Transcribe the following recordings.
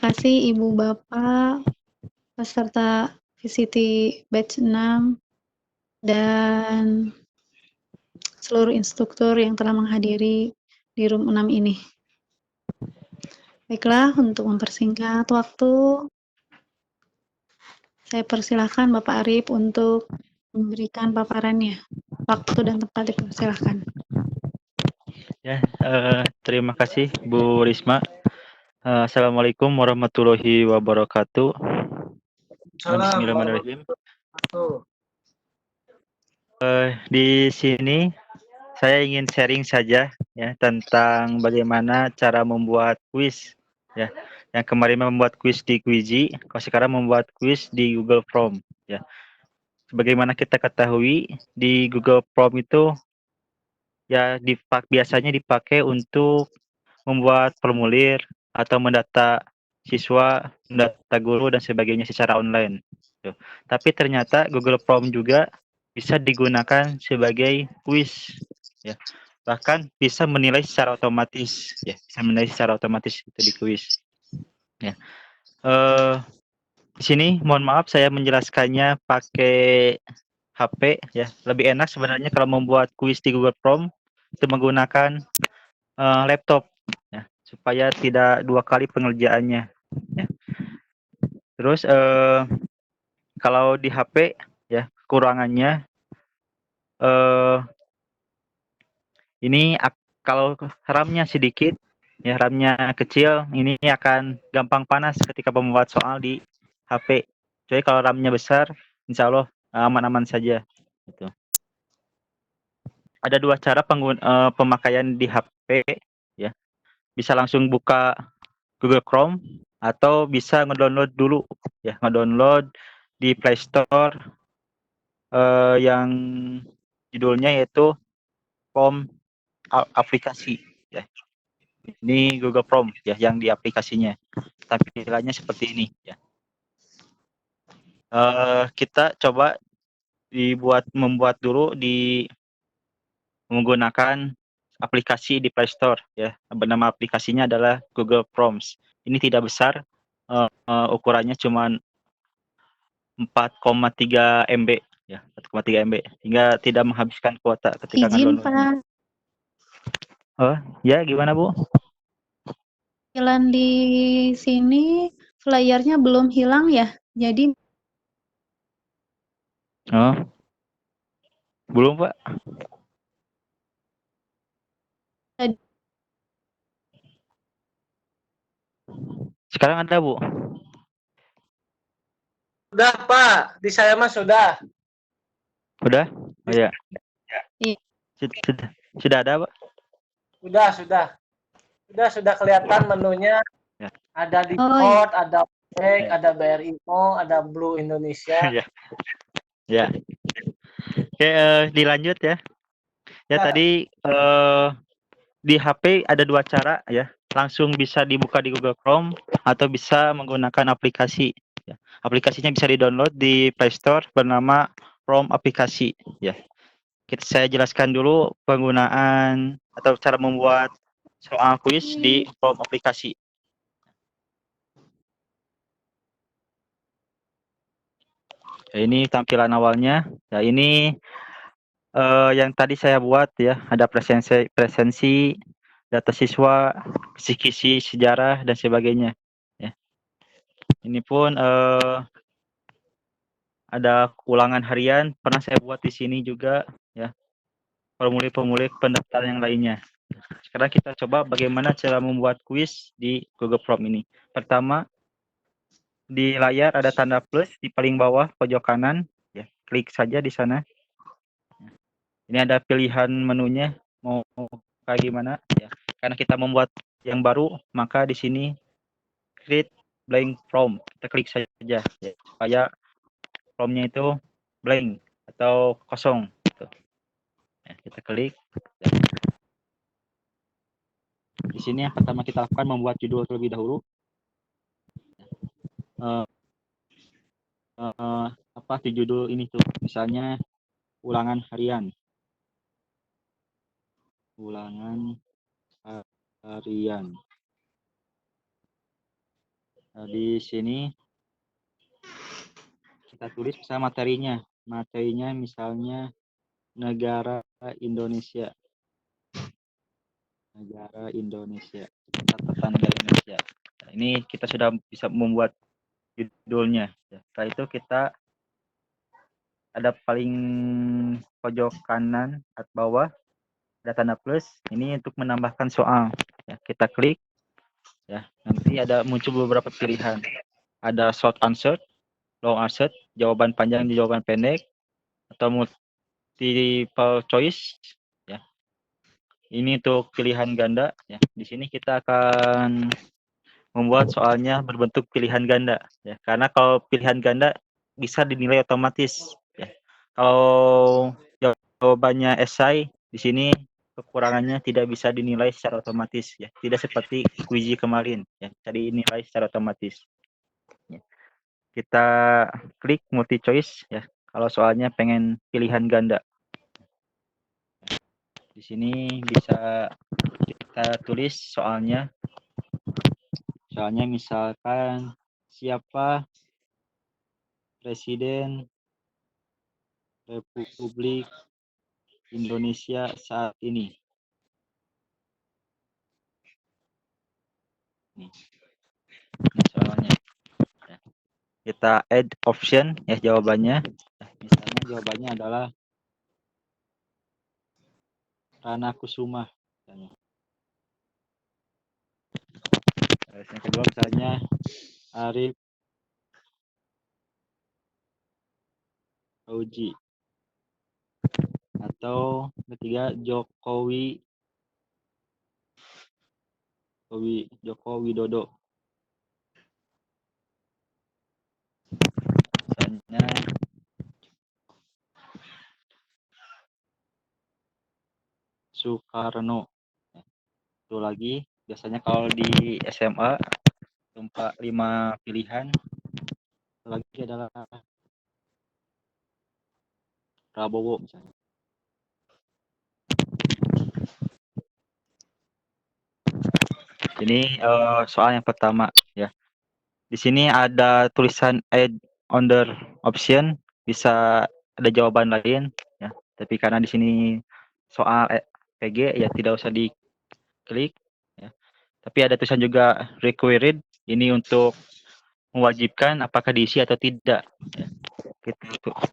kasih Ibu Bapak peserta VCT batch 6 dan seluruh instruktur yang telah menghadiri di room 6 ini. Baiklah, untuk mempersingkat waktu, saya persilahkan Bapak Arif untuk memberikan paparannya. Waktu dan tempat dipersilahkan. Ya, terima kasih Bu Risma. Assalamualaikum warahmatullahi wabarakatuh. Bismillahirrahmanirrahim. Di sini saya ingin sharing saja ya tentang bagaimana cara membuat kuis ya. Yang kemarin membuat kuis di Quizzy, kalau sekarang membuat kuis di Google Form ya. Sebagaimana kita ketahui di Google Form itu ya biasanya dipakai untuk membuat formulir atau mendata siswa, mendata guru dan sebagainya secara online. Tuh. Tapi ternyata Google Form juga bisa digunakan sebagai kuis, ya. Bahkan bisa menilai secara otomatis, ya. Bisa menilai secara otomatis itu di kuis. Ya. Di sini mohon maaf saya menjelaskannya pakai HP, ya. Lebih enak sebenarnya kalau membuat kuis di Google Form itu menggunakan laptop ya, supaya tidak dua kali pengerjaannya ya. Terus kalau di HP ya kekurangannya ini kalau RAM-nya sedikit ya, RAM-nya kecil, ini akan gampang panas ketika membuat soal di HP. Jadi kalau RAM-nya besar, insya Allah aman-aman saja gitu. Ada dua cara pemakaian di HP ya, bisa langsung buka Google Chrome atau bisa ngedownload dulu ya, ngedownload di Play Store yang judulnya yaitu Chrome aplikasi ya. Ini Google Chrome ya yang di aplikasinya. Tampilannya seperti ini ya. Kita coba membuat dulu di menggunakan aplikasi di Play Store ya. Bernama aplikasinya adalah Google Forms. Ini tidak besar, ukurannya cuma 4,3 MB ya, 4,3 MB hingga tidak menghabiskan kuota ketika Izin ngedownloadnya. Pak, Oh ya, gimana Bu? tampilan di sini flyernya belum hilang ya, jadi Oh, belum Pak. Sekarang ada Bu? Sudah Pak, di saya mah sudah. Udah? Oh ya, iya. sudah ada Pak? Sudah kelihatan menunya. Ya. Ada Oh, Discord, ada Black, Ya. ada BRIMO, ada Blue Indonesia. Ya. Ya. Oke, dilanjut ya. Ya, tadi di HP ada dua cara ya. Langsung bisa dibuka di Google Chrome atau bisa menggunakan aplikasi. Ya. Aplikasinya bisa di-download di Play Store bernama Chrome aplikasi. Ya. Saya jelaskan dulu penggunaan atau cara membuat soal kuis di Chrome aplikasi. Ya, ini tampilan awalnya. Ya, ini yang tadi saya buat ya, ada presensi, data siswa, kisi-kisi sejarah dan sebagainya. Ya. Ini pun ada ulangan harian, pernah saya buat di sini juga ya, formulir-formulir pendaftaran yang lainnya. Sekarang kita coba bagaimana cara membuat kuis di Google Form ini. Pertama, di layar ada tanda plus di paling bawah pojok kanan, ya, klik saja di sana. Ini ada pilihan menunya mau kayak gimana ya. Karena kita membuat yang baru, maka di sini create blank form. Kita klik saja ya, supaya formnya itu blank atau kosong. Gitu. Ya, kita klik. Di sini yang pertama kita lakukan membuat judul terlebih dahulu. Apa di judul ini tuh? Misalnya ulangan harian. Ulangan harian. Nah, di sini kita tulis misalnya materinya. Materinya misalnya negara Indonesia. Negara Indonesia. Catatan negara Indonesia. Nah, ini kita sudah bisa membuat judulnya. Ya. Setelah itu kita ada paling pojok kanan atau bawah ada tanda plus. Ini untuk menambahkan soal. Ya, kita klik. Ya, nanti ada muncul beberapa pilihan. Ada short answer, long answer, jawaban panjang, jawaban pendek, atau multiple choice. Ya, ini untuk pilihan ganda. Ya, di sini kita akan membuat soalnya berbentuk pilihan ganda. Ya, karena kalau pilihan ganda bisa dinilai otomatis. Ya. Kalau jawabannya esai, di sini kekurangannya tidak bisa dinilai secara otomatis. Ya, tidak seperti Quizy kemarin. Ya, jadi dinilai secara otomatis. Ya. Kita klik multi choice ya kalau soalnya pengen pilihan ganda. Di sini bisa kita tulis soalnya misalkan siapa presiden Republik Indonesia saat ini. Ini soalnya. Kita add option ya jawabannya. Misalnya jawabannya adalah Rana Kusuma. Misalnya. Terus yang kedua misalnya Arif Fauji. Atau ketiga Joko Widodo. Misalnya Soekarno. Itu lagi biasanya kalau di SMA tempat 5 pilihan. Itu lagi adalah Prabowo misalnya. Ini soal yang pertama ya. Di sini ada tulisan add under option, bisa ada jawaban lain ya. Tapi karena di sini soal PG ya tidak usah diklik ya. Tapi ada tulisan juga required, ini untuk mewajibkan apakah diisi atau tidak ya. Kita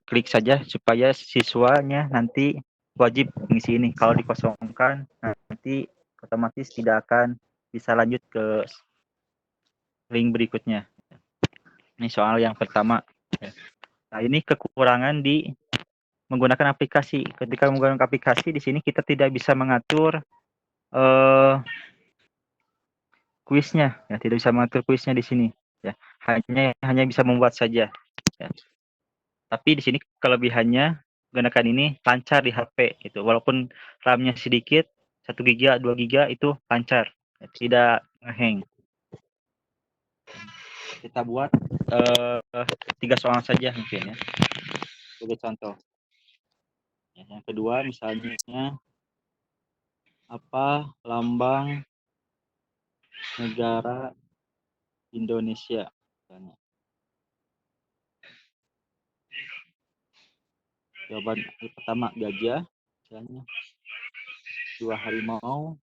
klik saja supaya siswanya nanti wajib mengisi ini. Kalau dikosongkan nanti otomatis tidak akan bisa lanjut ke link berikutnya. Ini soal yang pertama. Nah, ini kekurangan di menggunakan aplikasi. Ketika menggunakan aplikasi di sini kita tidak bisa mengatur kuisnya, ya tidak bisa mengatur kuisnya di sini. Ya, hanya bisa membuat saja. Ya. Tapi di sini kelebihannya menggunakan ini lancar di HP gitu. Walaupun RAM-nya sedikit, 1 GB, 2 GB itu lancar, ya, tidak ngehang. Kita buat 3 soal saja mungkin ya. Sebagai contoh. Ya, yang kedua misalnya apa lambang negara Indonesia misalnya. Jawaban pertama gajah misalnya. 2 harimau.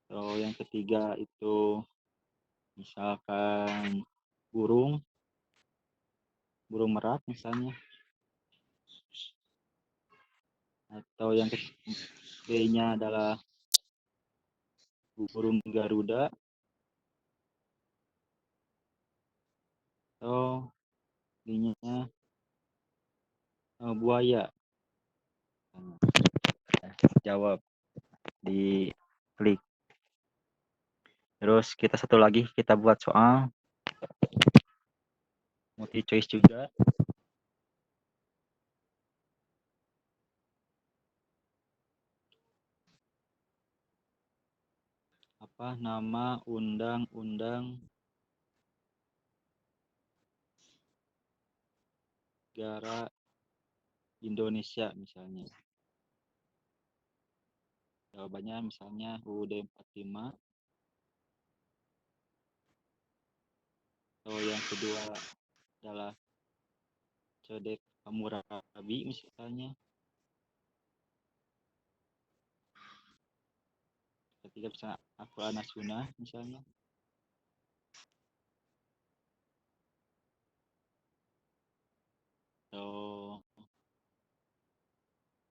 Kalau yang ketiga itu misalkan burung merak misalnya. Atau yang B-nya adalah burung Garuda. Atau B-nya buaya. Jawab di klik. Terus kita satu lagi kita buat soal multi choice juga. Apa nama undang-undang negara Indonesia misalnya. jawabannya misalnya UUD 45, atau yang kedua adalah Codek Hammurabi misalnya, ketiga misalnya Al-Quran Sunnah misalnya, atau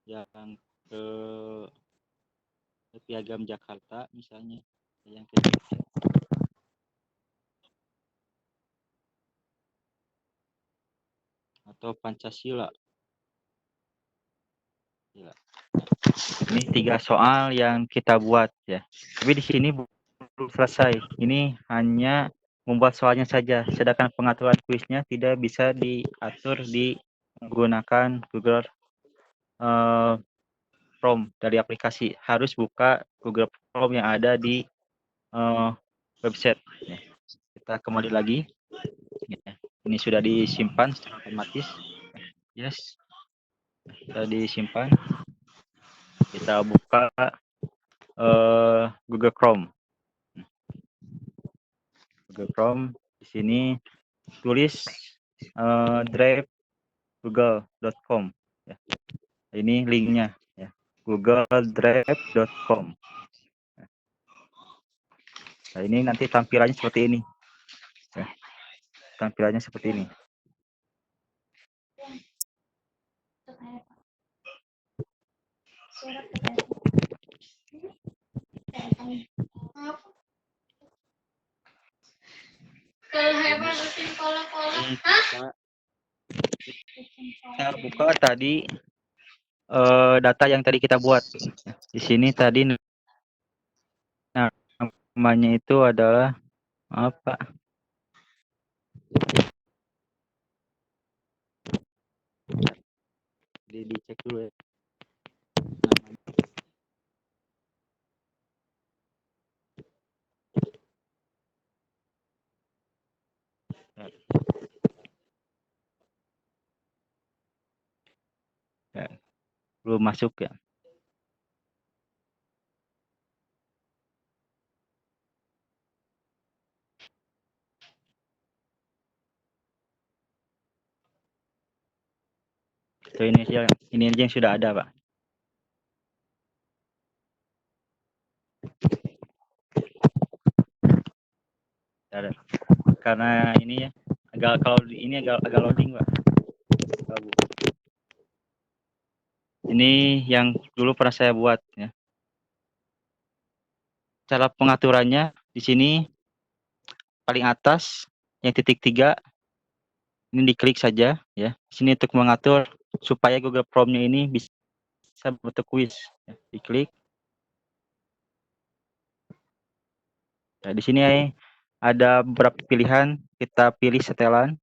yang ke Piagam Jakarta misalnya, yang ketiga, atau Pancasila. Ya. Ini 3 soal yang kita buat ya. Tapi di sini belum selesai. Ini hanya membuat soalnya saja. Sedangkan pengaturan kuisnya tidak bisa diatur di menggunakan Google Chrome dari aplikasi. Harus buka Google Chrome yang ada di website. Ya. Kita kembali lagi. Ya. Ini sudah disimpan secara otomatis. Yes. Sudah disimpan. Kita buka Google Chrome. Google Chrome di sini tulis drive google.com ya. Ini linknya ya. googledrive.com. Nah, ini nanti tampilannya seperti ini. Ya. Tampilannya seperti ini. Kita buka tadi data yang tadi kita buat. Di sini tadi namanya itu adalah apa? Dicek dulu ya. Ya, belum masuk ya. So, ini aja yang sudah ada, Pak. Ada. Karena ini ya agak loading, Pak. Ini yang dulu pernah saya buat ya. Cara pengaturannya di sini paling atas yang titik 3 ini diklik saja ya. Di sini untuk mengatur supaya Google Chrome-nya ini bisa bentuk quiz ya. Diklik. Nah, di sini ada beberapa pilihan, kita pilih setelan.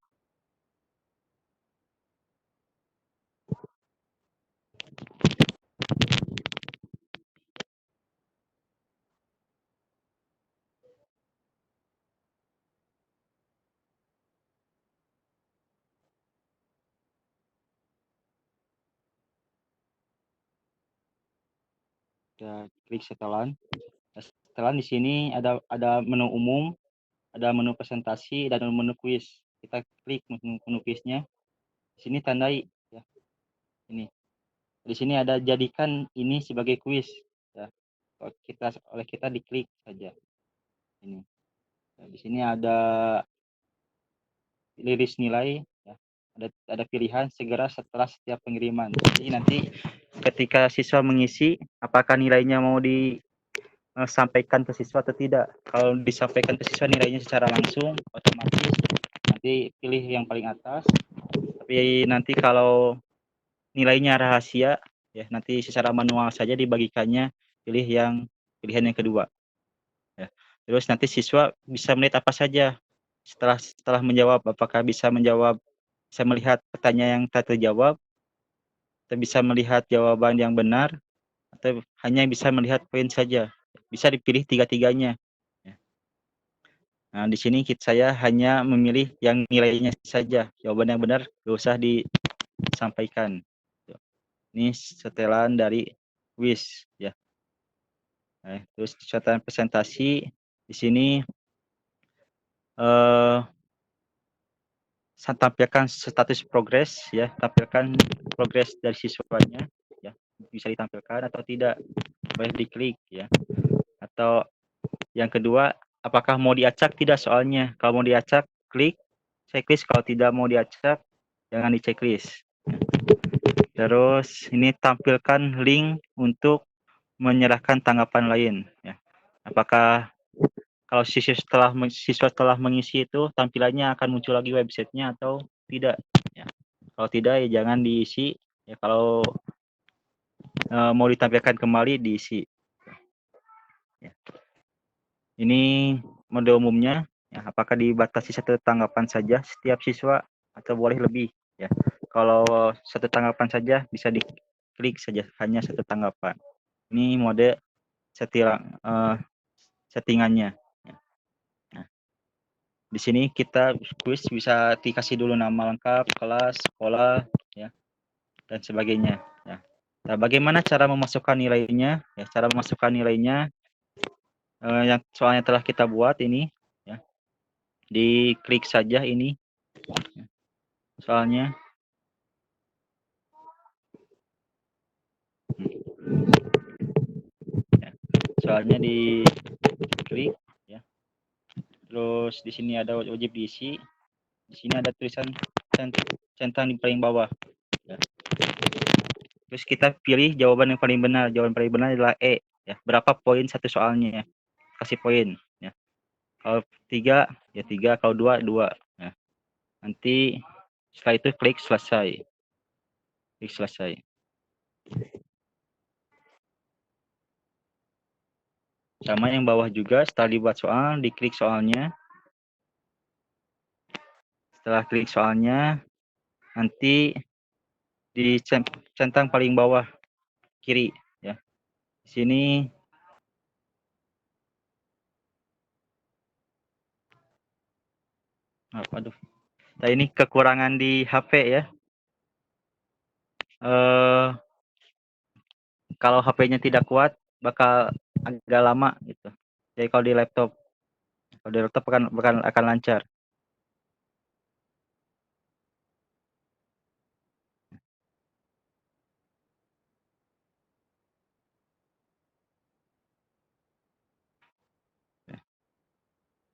Kita klik setelan. Setelan di sini ada menu umum, ada menu presentasi, dan menu quiz. Kita klik menu quiznya. Di sini tandai ya. Ini. Di sini ada jadikan ini sebagai quiz ya. Oleh kita diklik saja. Ini. Nah, di sini ada liris nilai ya. Ada pilihan segera setelah setiap pengiriman. Jadi nanti ketika siswa mengisi apakah nilainya mau disampaikan ke siswa atau tidak. Kalau disampaikan ke siswa nilainya secara langsung otomatis nanti pilih yang paling atas. Tapi nanti kalau nilainya rahasia ya nanti secara manual saja dibagikannya pilihan yang kedua ya. Terus nanti siswa bisa melihat apa saja setelah menjawab, apakah bisa melihat pertanyaan yang tak terjawab, atau bisa melihat jawaban yang benar, atau hanya bisa melihat poin saja. Bisa dipilih tiga-tiganya ya. Nah, di sini saya hanya memilih yang nilainya saja, jawaban yang benar gak usah disampaikan. Ini setelan dari WIS ya. Terus catatan presentasi di sini eh tampilkan status progres ya, tampilkan progres dari siswanya ya, bisa ditampilkan atau tidak, boleh diklik ya. Atau yang kedua, apakah mau diacak tidak soalnya. Kalau mau diacak, klik checklist, kalau tidak mau diacak, jangan di checklist. Terus ini tampilkan link untuk menyerahkan tanggapan lain ya. Apakah kalau siswa telah mengisi itu tampilannya akan muncul lagi websitenya atau tidak ya. Kalau tidak ya jangan diisi ya, kalau mau ditampilkan kembali diisi ya. Ini mode umumnya ya, apakah dibatasi satu tanggapan saja setiap siswa atau boleh lebih ya. Kalau satu tanggapan saja bisa diklik saja, hanya satu tanggapan. Ini mode settingannya ya. Nah, di sini kita quiz bisa dikasih dulu nama lengkap, kelas, sekolah ya, dan sebagainya ya. Nah, bagaimana cara memasukkan nilainya ya? Cara memasukkan nilainya yang soalnya telah kita buat ini ya. Diklik saja ini soalnya. Ya, soalnya diklik ya. Terus di sini ada wajib diisi. Di sini ada tulisan centang di paling bawah ya. Terus kita pilih jawaban yang paling benar. Jawaban paling benar adalah E ya. Berapa poin satu soalnya ya. Kasih poin ya. Kalau 3 ya 3, kalau 2 2 ya. Nanti setelah itu klik selesai. Klik selesai. Sama yang bawah juga, setelah dibuat soal, diklik soalnya. Setelah klik soalnya, nanti di centang paling bawah kiri ya. Di sini aduh. Nah, ini kekurangan di HP ya. Kalau HP-nya tidak kuat bakal agak lama gitu. Jadi kalau di laptop akan lancar.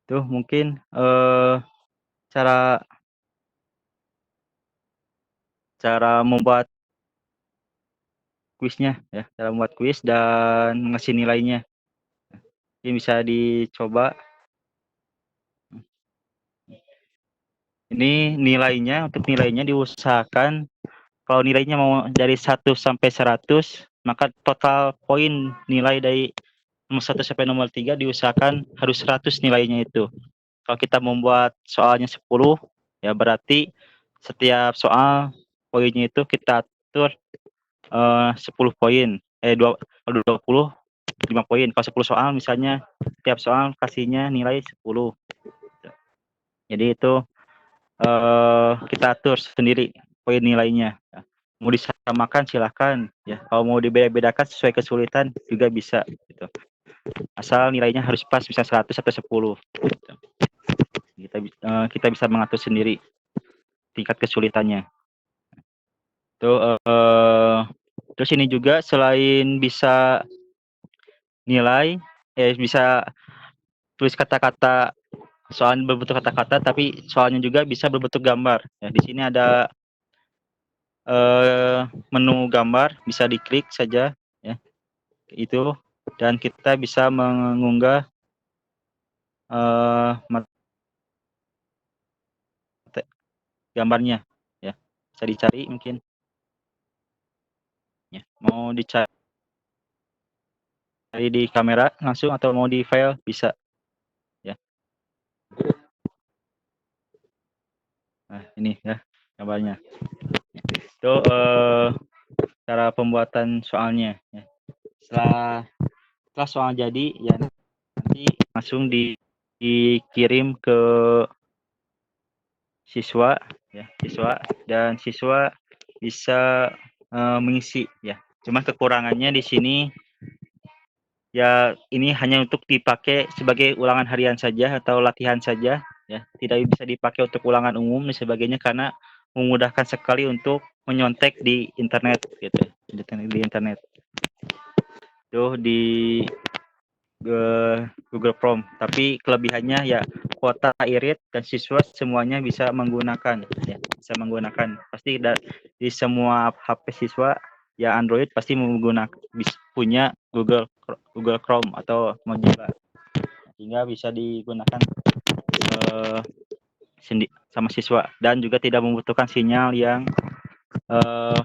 Tuh mungkin cara membuat kuisnya ya, cara membuat kuis dan ngasih nilainya. Ini bisa dicoba. Ini nilainya, untuk nilainya diusahakan kalau nilainya mau dari 1 sampai 100, maka total poin nilai dari nomor 1 sampai nomor 3 diusahakan harus 100 nilainya itu. Kalau kita membuat soalnya 10, ya berarti setiap soal poinnya itu kita atur 10 poin. 20, 5 poin. Kalau 10 soal misalnya setiap soal kasihnya nilai 10. Jadi itu kita atur sendiri poin nilainya. Mau disamakan silahkan ya. Kalau mau dibeda-bedakan sesuai kesulitan juga bisa gitu. Asal nilainya harus pas, bisa 100 atau 10 gitu. Kita bisa mengatur sendiri tingkat kesulitannya. Terus ini juga selain bisa nilai, bisa tulis kata-kata, soal berbentuk kata-kata, tapi soalnya juga bisa berbentuk gambar. Ya, di sini ada menu gambar, bisa diklik saja ya itu, dan kita bisa mengunggah gambarnya ya. Bisa dicari mungkin ya, mau dicari di kamera langsung atau mau di file bisa ya. Nah ini ya gambarnya. Itu cara pembuatan soalnya ya. Setelah soal jadi ya, nanti langsung dikirim ke siswa ya, dan siswa bisa mengisi ya. Cuma kekurangannya di sini ya ini hanya untuk dipakai sebagai ulangan harian saja atau latihan saja, ya. Tidak bisa dipakai untuk ulangan umum dan sebagainya karena memudahkan sekali untuk menyontek di internet gitu, di internet. Tuh di Google Chrome. Tapi kelebihannya ya kuota irit dan siswa semuanya bisa menggunakan, ya, bisa menggunakan. Pasti di semua HP siswa ya Android pasti punya Google Chrome atau Mozilla, sehingga bisa digunakan sama siswa dan juga tidak membutuhkan sinyal yang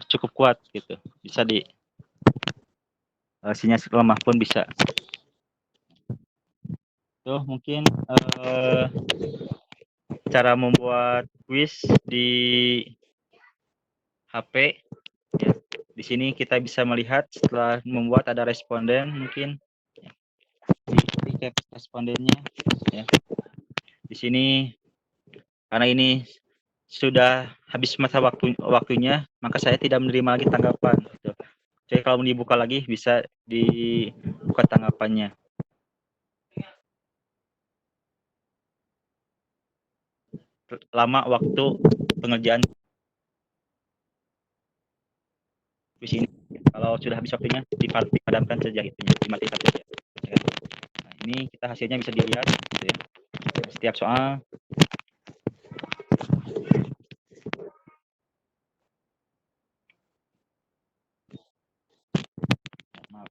cukup kuat gitu. Bisa sinyal lemah pun bisa. Tuh mungkin cara membuat quiz di HP, ya. Di sini kita bisa melihat setelah membuat ada responden, mungkin di recap respondennya, ya. Di sini karena ini sudah habis masa waktunya, maka saya tidak menerima lagi tanggapan gitu. Jadi kalau mau dibuka lagi bisa dibuka tanggapannya. Lama waktu pengerjaan di sini. Kalau sudah habis waktunya dipadamkan saja itunya, dimatikan saja. Nah, ini kita hasilnya bisa dilihat gitu ya. Setiap soal maaf.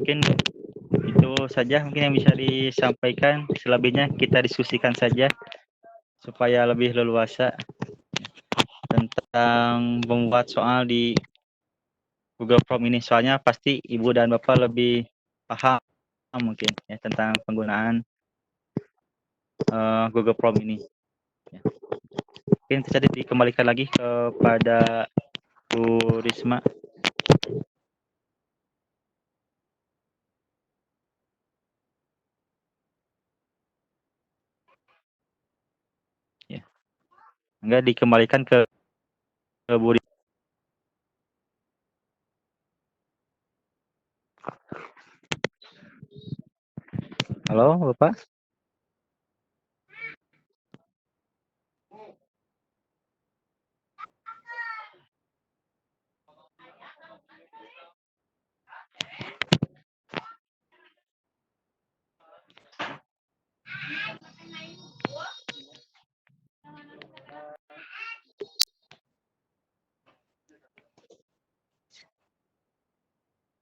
Mungkin itu saja mungkin yang bisa disampaikan. Selebihnya kita diskusikan saja supaya lebih leluasa tentang membuat soal di Google Form ini. Soalnya pasti Ibu dan Bapak lebih paham mungkin ya tentang penggunaan Google Form ini. Ya. Mungkin bisa dikembalikan lagi kepada Bu Risma. Ya. Enggak dikembalikan ke Bu Risma. Halo, Bapak?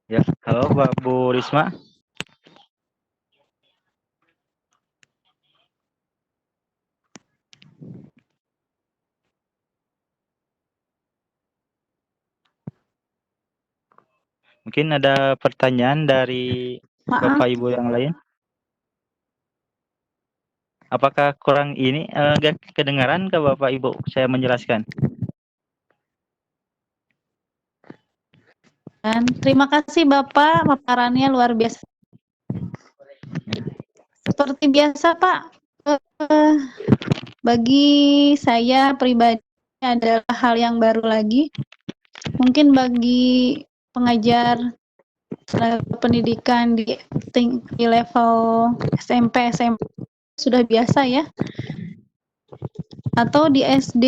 Ya, halo Bu Risma. Mungkin ada pertanyaan dari Maaf, Bapak Ibu yang lain. Apakah kurang ini enggak kedengaran ke Bapak Ibu saya menjelaskan? dan terima kasih Bapak, paparannya luar biasa. Seperti biasa Pak, bagi saya pribadi adalah hal yang baru lagi. Mungkin bagi pengajar pendidikan di level SMP, SMA sudah biasa ya. Atau di SD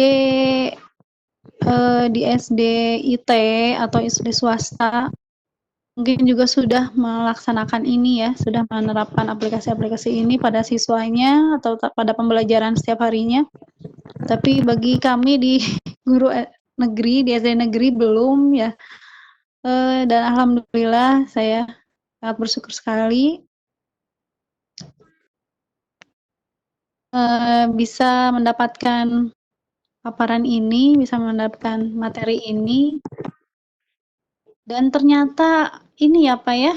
IT atau SD swasta mungkin juga sudah melaksanakan ini ya, sudah menerapkan aplikasi-aplikasi ini pada siswanya atau pada pembelajaran setiap harinya. Tapi bagi kami di guru negeri, di SD negeri belum ya. Dan alhamdulillah saya sangat bersyukur sekali bisa mendapatkan paparan ini, bisa mendapatkan materi ini. Dan ternyata ini ya Pak ya,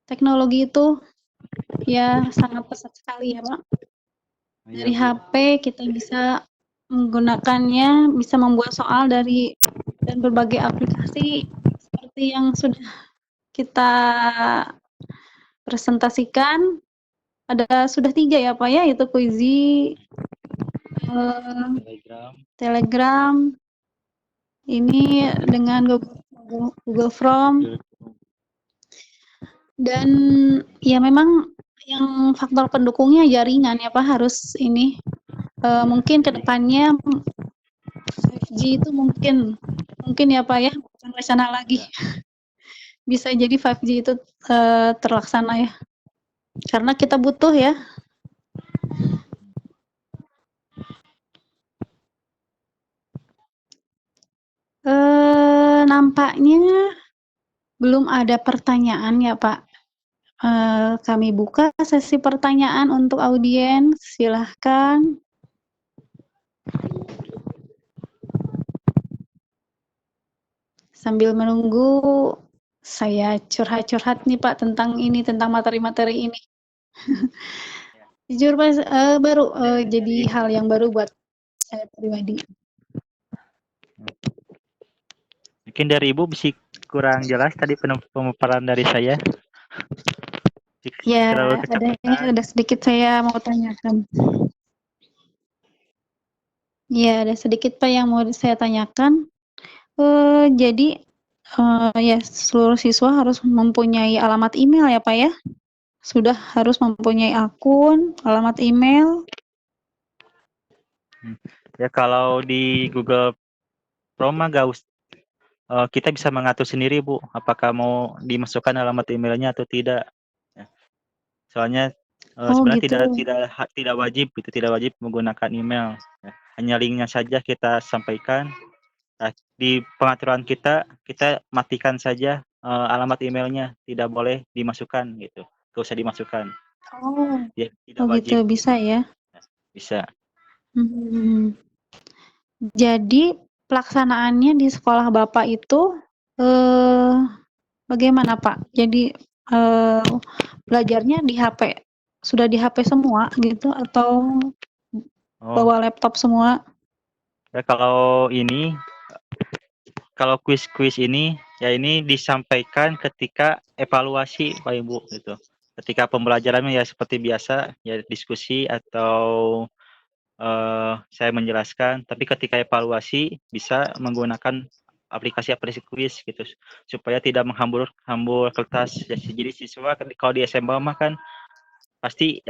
teknologi itu ya sangat pesat sekali ya Pak. Dari Ya, Bu. HP kita bisa menggunakannya bisa membuat soal dari dan berbagai aplikasi seperti yang sudah kita presentasikan. Sudah 3 ya, Pak, ya, yaitu Quizy, Telegram. Telegram, ini dengan Google Form, dan ya memang yang faktor pendukungnya jaringan ya, Pak, harus ini, mungkin ke depannya 5G itu mungkin ya, Pak, ya, bukan rencana lagi. Ya. Bisa jadi 5G itu, terlaksana ya, karena kita butuh ya. Nampaknya belum ada pertanyaan ya, Pak. Kami buka sesi pertanyaan untuk audiens, silahkan. Sambil menunggu, saya curhat-curhat nih, Pak, tentang materi-materi ini. Jujur, Pak, baru, jadi hal yang baru buat saya pribadi. Mungkin dari Ibu bisa kurang jelas tadi pemaparan dari saya. Ya, Terlalu kecepatan. ada sedikit saya mau tanyakan. Ya, ada sedikit, Pak, yang mau saya tanyakan. Jadi, ya seluruh siswa harus mempunyai alamat email ya, Pak, ya? Sudah harus mempunyai akun, alamat email. Ya kalau di Google Chrome mah kita bisa mengatur sendiri, Bu, apakah mau dimasukkan alamat emailnya atau tidak. Ya. Soalnya Oh, sebenarnya gitu. tidak wajib tidak wajib menggunakan email. Ya. Hanya linknya saja kita sampaikan. Nah, di pengaturan kita matikan saja alamat emailnya, tidak boleh dimasukkan gitu. Tidak usah dimasukkan. Oh. Ya, tidak Oh, wajib. gitu, bisa ya? Bisa. Hmm. Jadi pelaksanaannya di sekolah Bapak itu, bagaimana, Pak? Jadi, belajarnya di HP? Sudah di HP semua gitu atau Oh, bawa laptop semua? ya kalau kuis-kuis ini ya ini disampaikan ketika evaluasi Pak Ibu gitu. Ketika pembelajarannya ya seperti biasa ya diskusi atau saya menjelaskan, tapi ketika evaluasi bisa menggunakan aplikasi-aplikasi kuis gitu supaya tidak hambur kertas. Ya, jadi siswa kalau di SMA mah kan pasti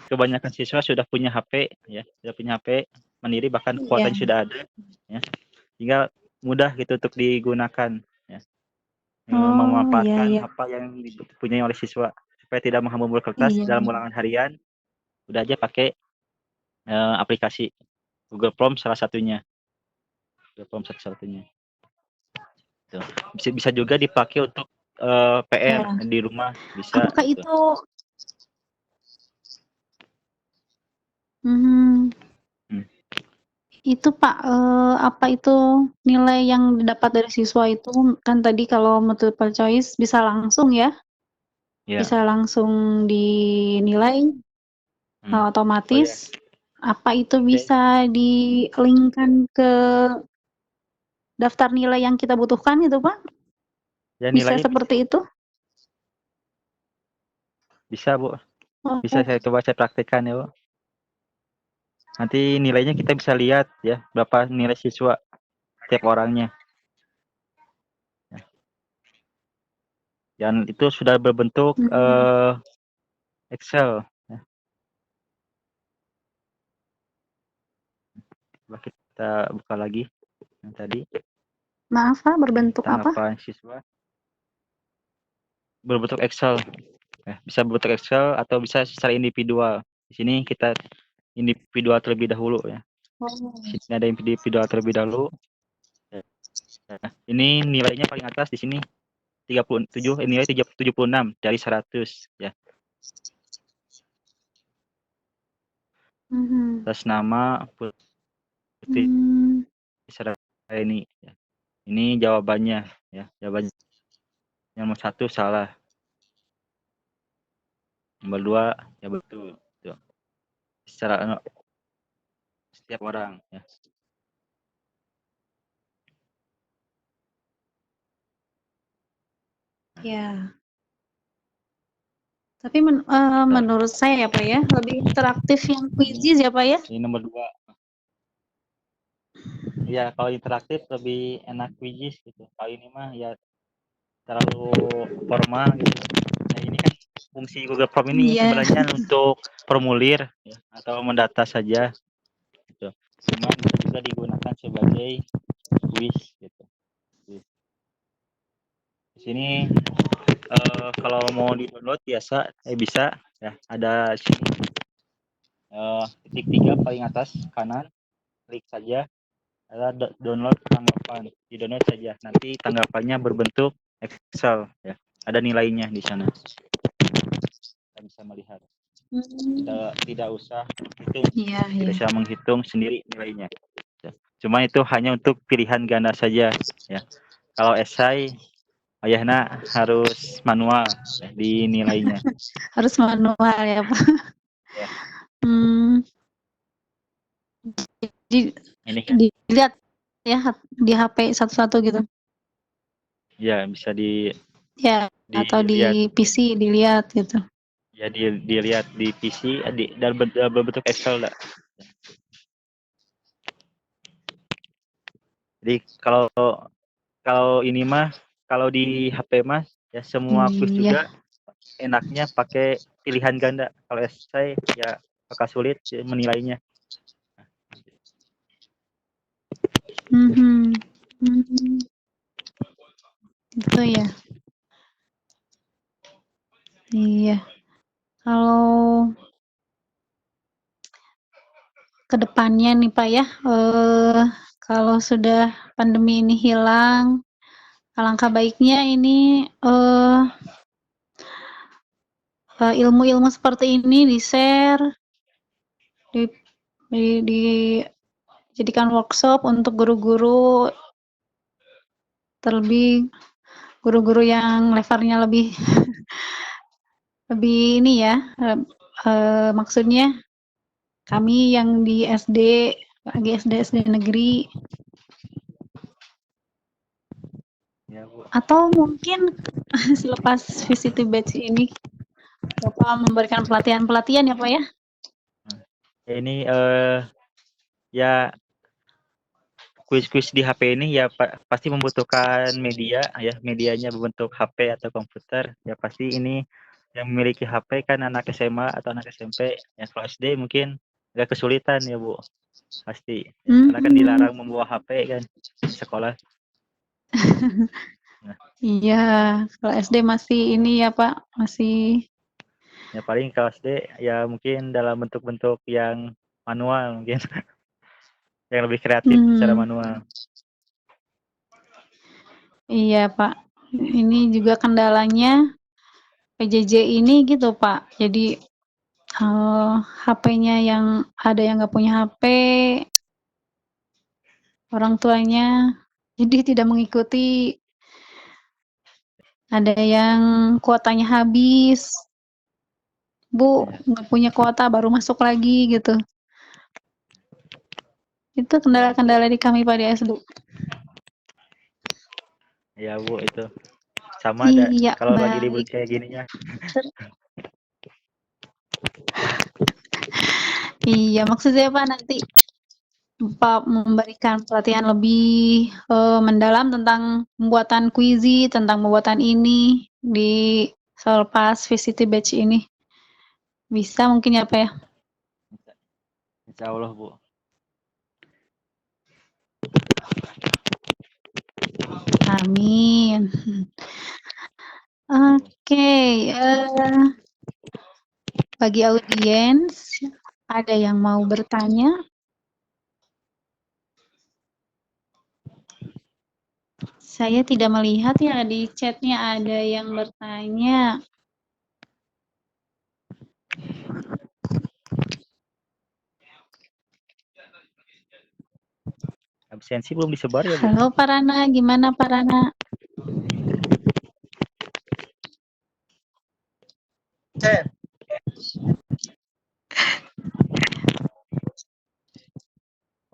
kebanyakan siswa sudah punya HP ya, sudah punya HP mandiri bahkan Iya. kuotanya sudah ada ya. Sehingga mudah gitu untuk digunakan ya. Oh, iya Memanfaatkan iya. apa yang dipunyai oleh siswa supaya tidak menghambur kertas Iya. dalam ulangan harian, udah aja pakai aplikasi Google Form salah satunya. Google Form satu-satunya. Tuh. Bisa juga dipakai untuk PR Ya. di rumah bisa Apakah gitu. itu mhm, Hmm. itu Pak, apa itu nilai yang didapat dari siswa itu kan tadi kalau multiple choice bisa langsung ya, Ya. bisa langsung dinilai Hmm. Oh ya. otomatis. Apa itu Oke. bisa di-link-kan ke daftar nilai yang kita butuhkan gitu Pak? Ya Bisa nilainya seperti itu? bisa Bu. Bisa Oh, saya praktekkan ya Bu. Nanti nilainya kita bisa lihat ya berapa nilai siswa tiap orangnya. Dan itu sudah berbentuk mhm. Excel. Ya. Coba kita buka lagi yang tadi Maaf Pak, berbentuk apa? tanggapan siswa berbentuk Excel. Ya, bisa berbentuk Excel atau bisa secara individual. Di sini kita individual terlebih dahulu ya. Oh. Di sini ada individual terlebih dahulu. Ya. Ini nilainya paling atas di sini 37, nilai 76 dari 100 ya. Mhm. Atas nama Putri Mmm. ini ya. Ini jawabannya ya. Jawabannya nomor 1 salah. Nomor 2 ya betul. Tuh. Secara setiap orang ya. Ya. Tapi menurut saya ya Pak ya, lebih interaktif yang quizzes ya Pak ya. Ini nomor 2. Ya, kalau interaktif lebih enak quizzes gitu. Kalau ini mah ya terlalu formal gitu. Nah, ini kan fungsi Google Form ini Iya. sebenarnya untuk formulir ya, atau mendata saja gitu. Cuman bisa juga digunakan sebagai quiz gitu. Di sini kalau mau di-download biasa bisa ya, ada sini titik 3 paling atas kanan, klik saja, ada download tanggapan, di download saja, nanti tanggapannya berbentuk Excel ya, ada nilainya di sana, kita bisa melihat, tidak usah hitung, Iya, tidak iya. usah menghitung sendiri nilainya ya. Cuma itu hanya untuk pilihan ganda saja ya. Kalau esai ayahna harus manual ya, di nilainya Harus manual ya Pak. ya. Hmm, di, Ini kan dilihat ya di HP satu-satu gitu. ya bisa Ya, atau dilihat di PC dilihat gitu. ya, dilihat di PC dalam berbentuk Excel dah. Jadi kalau kalau ini mah kalau di HP mah ya semua quiz Iya. juga enaknya pakai pilihan ganda. Kalau essay ya agak sulit ya, menilainya. Mhm. Hmm, itu ya. Iya. Kalau kedepannya nih Pak ya, kalau sudah pandemi ini hilang, alangkah baiknya ini ilmu-ilmu seperti ini di-share, di, dijadikan workshop untuk guru-guru, terlebih guru-guru yang levelnya lebih lebih ini ya, maksudnya kami yang di SD, lagi SD negeri, Ya, Bu. atau mungkin selepas visit batch ini Bapak memberikan pelatihan-pelatihan ya Pak ya? Ya, ini ya kuis-kuis di HP ini ya pasti membutuhkan media ya, medianya berbentuk HP atau komputer. Ya pasti ini yang memiliki HP kan anak SMA atau anak SMP. Ya kalau SD mungkin agak kesulitan ya, Bu. Pasti ya, karena kan Mhm. dilarang membawa HP kan di sekolah. Nah, Iya, kalau SD masih ini ya Pak, masih ya paling kalau SD ya mungkin dalam bentuk-bentuk yang manual mungkin yang lebih kreatif secara hmm, manual. iya Pak. Ini juga kendalanya PJJ ini gitu Pak. Jadi HP-nya yang ada yang nggak punya HP, orang tuanya jadi tidak mengikuti. Ada yang kuotanya habis, Bu, Ya, nggak punya kuota baru masuk lagi gitu. Itu ya, kendala-kendala di kami Pak di SD. ya, Bu, itu sama ada Iya, kalau lagi libur baik. kayak gininya. Iya, maksud saya Pak nanti Pak memberikan pelatihan lebih mendalam tentang pembuatan kuisi, tentang pembuatan ini di selepas VCT batch ini. Bisa mungkin ya Pak ya? Insya Allah, Bu. Amin. Ya, Bu. Oke, bagi audiens, ada yang mau bertanya? Saya tidak melihat ya di chatnya ada yang bertanya. Absensi belum disebar ya, Bu? Halo Pak Rana, gimana Pak Rana? Sen,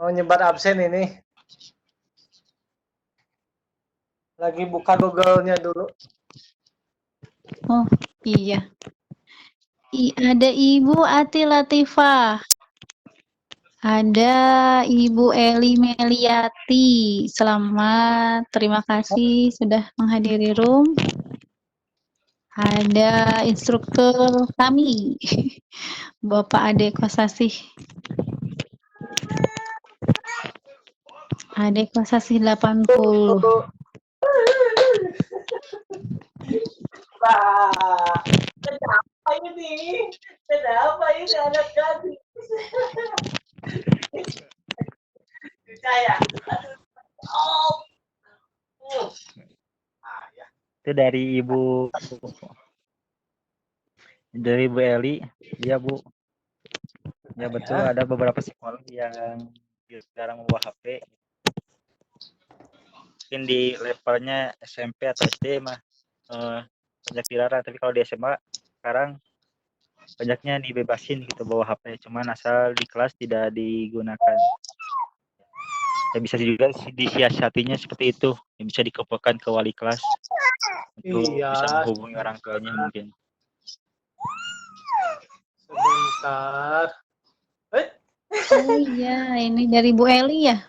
Mau nyebar absen ini. Lagi buka Google-nya dulu. Oh, iya. Ada Ibu Ati Latifah. Ada Ibu Eli Meliati. Selamat, terima kasih sudah menghadiri room. Ada instruktur kami, Bapak Ade Kosasih. Ade Kosasih 80. Wah, kenapa ini? Kenapa ini anak gadis? Saya. Oh. Ya. Itu dari Ibu Eli. Iya, Bu. Ya betul, ada beberapa psikolog yang jarang membawa HP. Mungkin di levelnya SMP atau SD mah banyak dilarang, tapi kalau di SMA sekarang banyaknya dibebasin gitu bawa HP, cuman asal di kelas tidak digunakan. Ya bisa juga disiasatinya seperti itu, yang bisa dikopokan ke wali kelas untuk bisa menghubungi orang tuanya mungkin. Sebentar. Oh iya, ini dari Bu Eli ya?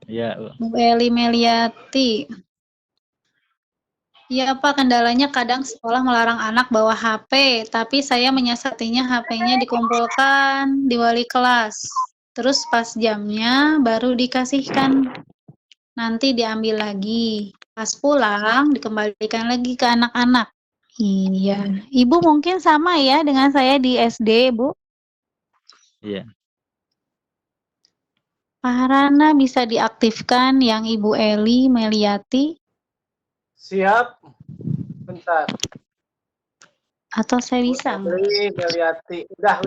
Iya, Bu Eli Meliati. Iya Pak, kendalanya kadang sekolah melarang anak bawa HP, tapi saya menyiasatinya HP-nya dikumpulkan di wali kelas. Terus pas jamnya baru dikasihkan, nanti diambil lagi. Pas pulang dikembalikan lagi ke anak-anak. Iya, Ibu mungkin sama ya dengan saya di SD, Bu. iya. Pak Harana bisa diaktifkan yang Ibu Eli Meliati Siap. Bentar. atau saya bisa? Eli Meliati. Udah.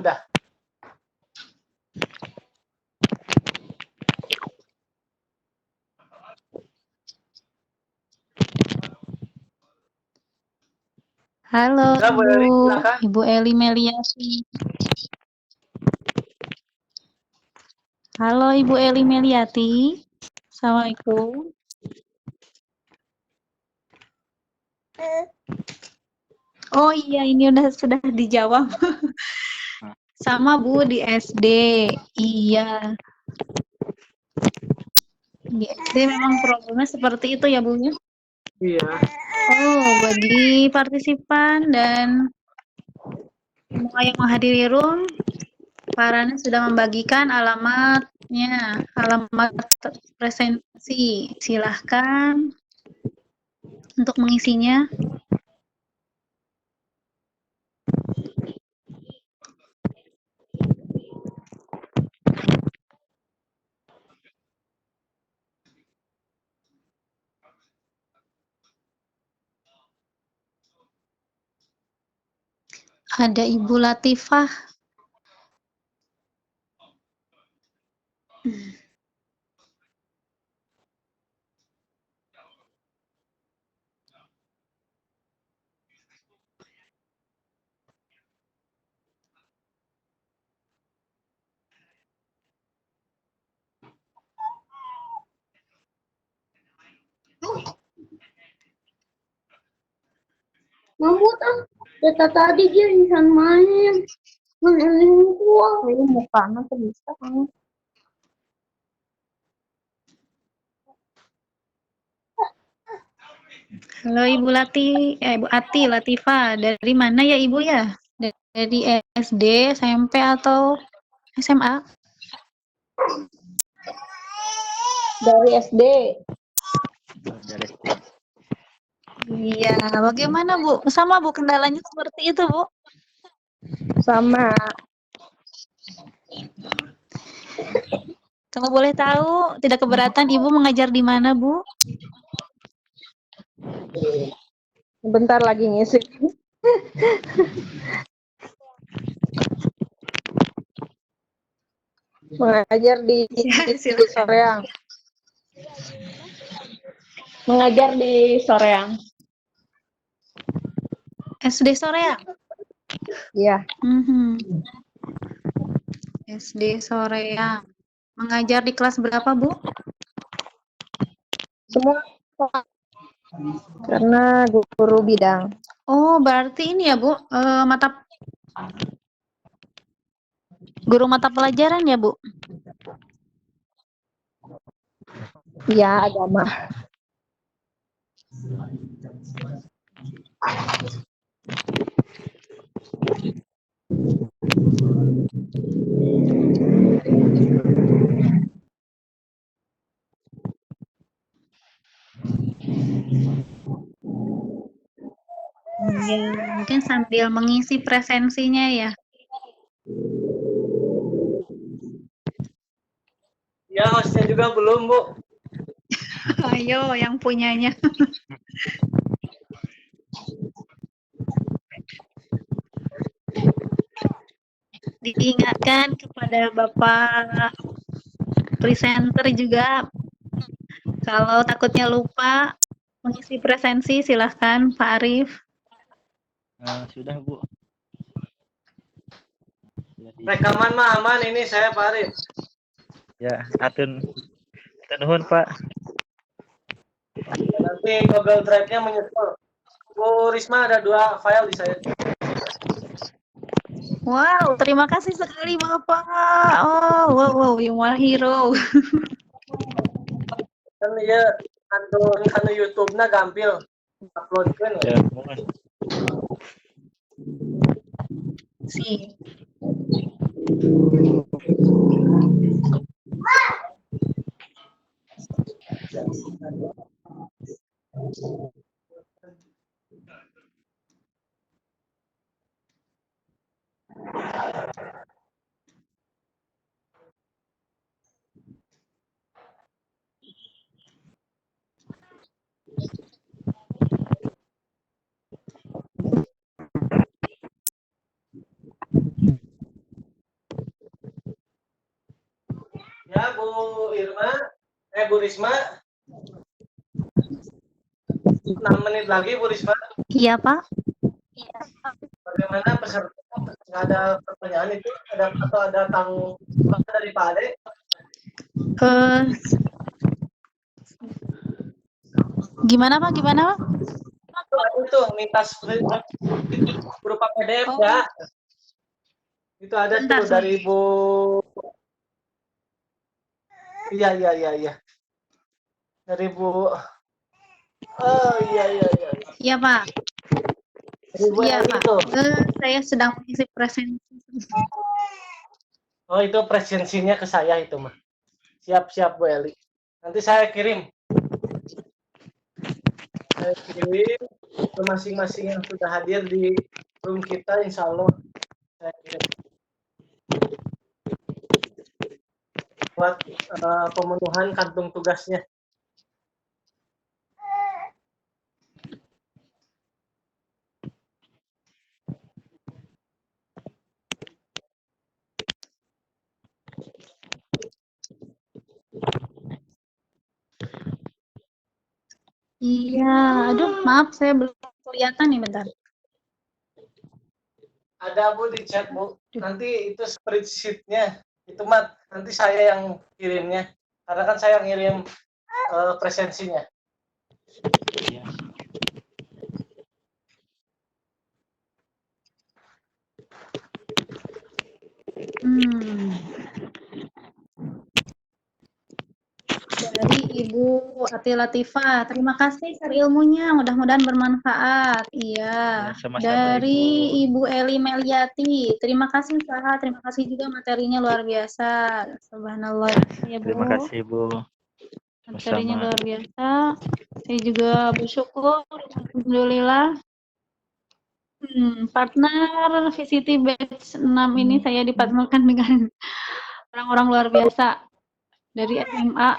Halo Udah, Bu Eli, Ibu, silakan. Ibu Eli Meliati. Halo Ibu Eli Meliati. Assalamualaikum. Oh iya, ini sudah dijawab. Sama Bu di SD. Iya. Di SD memang problemnya seperti itu ya Bu ya. Iya. Oh, bagi partisipan dan semua yang menghadiri room, Pak Rana sudah membagikan alamatnya, alamat presentasi. Silahkan untuk mengisinya. Ada Ibu Latifah. Mamut data tadi dia insan main. Meneling gua. Ini mukanya tuh bisa. Halo Ibu Ibu Ati Latifah. Dari mana ya Ibu ya? Dari SD, SMP atau SMA? Dari SD. Iya, bagaimana Bu? Sama Bu, kendalanya seperti itu Bu? Sama. Kalau boleh tahu, tidak keberatan Ibu mengajar di mana Bu? Bentar lagi ngisi. Mengajar di Ya, silakan. Soreang. Mengajar di Soreang. SD Soreang? Iya. SD Soreang. Mengajar di kelas berapa, Bu? Semua karena guru bidang. Oh, berarti ini ya, Bu, guru mata pelajaran ya, Bu? Ya, agama. Ya, mungkin sambil mengisi presensinya ya. Ya, hostnya juga belum, Bu. Ayo, yang punyanya. Diingatkan kepada Bapak presenter juga, kalau takutnya lupa mengisi presensi, silahkan Pak Arif. Sudah, Bu. Jadi, Rekaman mah aman ini saya Pak Arif. ya, atun nuhun, Pak. Nanti Google Drive-nya menyusul. Bu Risma ada 2 file di saya. Wow, terima kasih sekali Bapak. Oh, wow, you are hero. Kan ya anu YouTube-na gampil uploadkeun. Ya, mohon. Si. Ya, Bu Irma, Bu Risma. 6 menit lagi Bu Risma. Iya, Pak. Bagaimana peserta? Nggak ada pertanyaan itu? Ada tanggung dari Pak Ade? Eh, gimana Pak? Gimana Pak? Itu minta script berupa PDF Oh. ya. Itu ada Bentar, tuh dari Bu. Iya. Dari Bu. Oh iya. Iya Pak. Dari Bu Iya Eli Pak. tuh. Saya sedang mengisi presensi. Oh itu presensinya ke saya itu mah. Siap Bu Eli. Nanti saya kirim. Saya kirim ke masing-masing yang sudah hadir di room kita, insya Allah saya kirim. Buat pemenuhan kantung tugasnya. Iya, aduh maaf saya belum kelihatan nih bentar. Ada Bu di chat Bu. Nanti itu spreadsheet-nya. Itu mah nanti saya yang kirimnya. Karena kan saya yang ngirim presensinya. Ya. Dari Ibu Ati Latifah, terima kasih share ilmunya, mudah-mudahan bermanfaat. Iya. Ya, sama-sama, Dari Ibu. Ibu Eli Meliati, terima kasih Saha, terima kasih juga materinya luar biasa. Subhanallah ya Bu. Terima kasih, Bu. Materinya Sama-sama. luar biasa. Saya juga bersyukur, alhamdulillah. Partner VCT batch 6 ini saya dipartnerkan dengan orang-orang luar biasa dari SMA.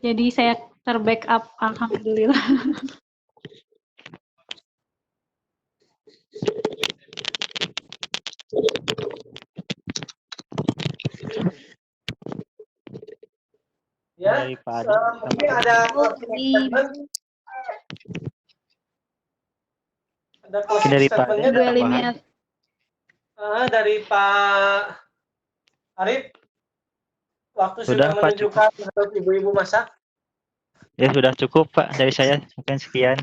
Jadi saya terbackup, alhamdulillah. Ya, Dari Pak Adi. mungkin ada closing Dari Pak Ade statement-nya ada Ibu dari tambahan. Elimiat. Dari Pak Arif, waktu Sudah, sudah Pak, cukup. menunjukkan untuk ibu-ibu masak. Ya sudah cukup Pak dari saya. Mungkin sekian.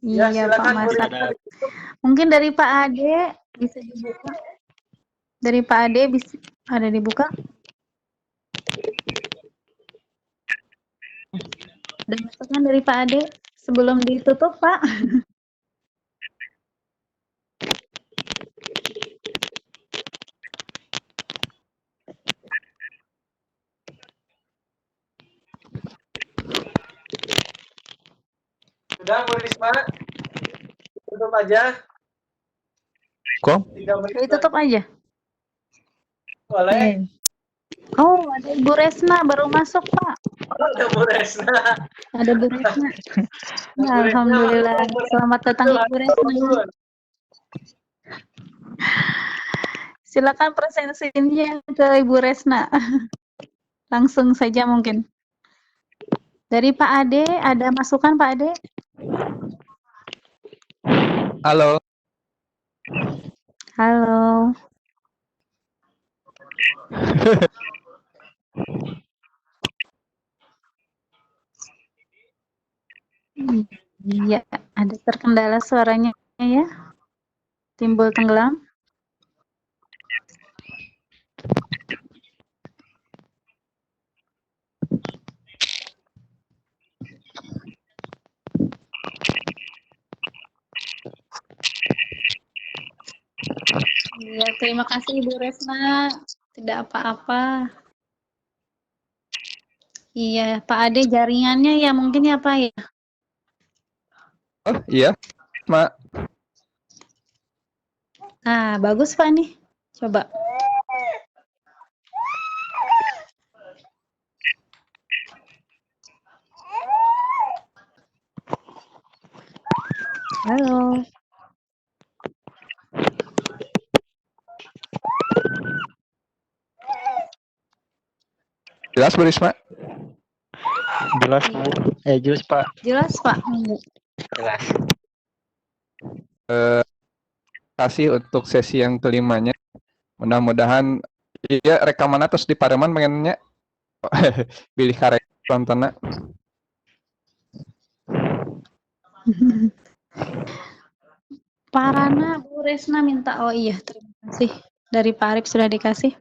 Ya, Iya, Pak silakan Bu Masak. Risma ditutup. Mungkin dari Pak Ade bisa dibuka. Dari Pak Ade bisa ada dibuka. Ada masukan dari Pak Ade sebelum ditutup, Pak. Sudah Bu Risma, tutup aja. Kok? 3 menit Ditutup aja. boleh. Oh, ada Ibu Resna baru masuk, Pak. Ada Bu Resna. Ada Bu Resna. Bu Resna, Alhamdulillah. maklum, Bu Resna. Selamat datang Ibu Resna. Silakan presensinya ke Ibu Resna. Langsung saja mungkin. Dari Pak Ade, ada masukan Pak Ade? Halo. Halo. Iya, ada terkendala suaranya ya. Timbul tenggelam. Iya, terima kasih Ibu Resna. Tidak apa-apa. Iya, Pak Ade jaringannya ya mungkin ya Pak ya. Oh iya, Mak. Nah, bagus Pak nih. Coba. Halo. Jelas Bu Risma? Jelas Bu. Jelas Pak. Jelas Pak. Jelas. Kasih untuk sesi yang kelimanya. Mudah-mudahan iya rekaman terus di Pareman pengennya pilih karek tontonnya. Pak Rana, Bu Resna minta. Oh iya, terima kasih. Dari Pak Arif sudah dikasih.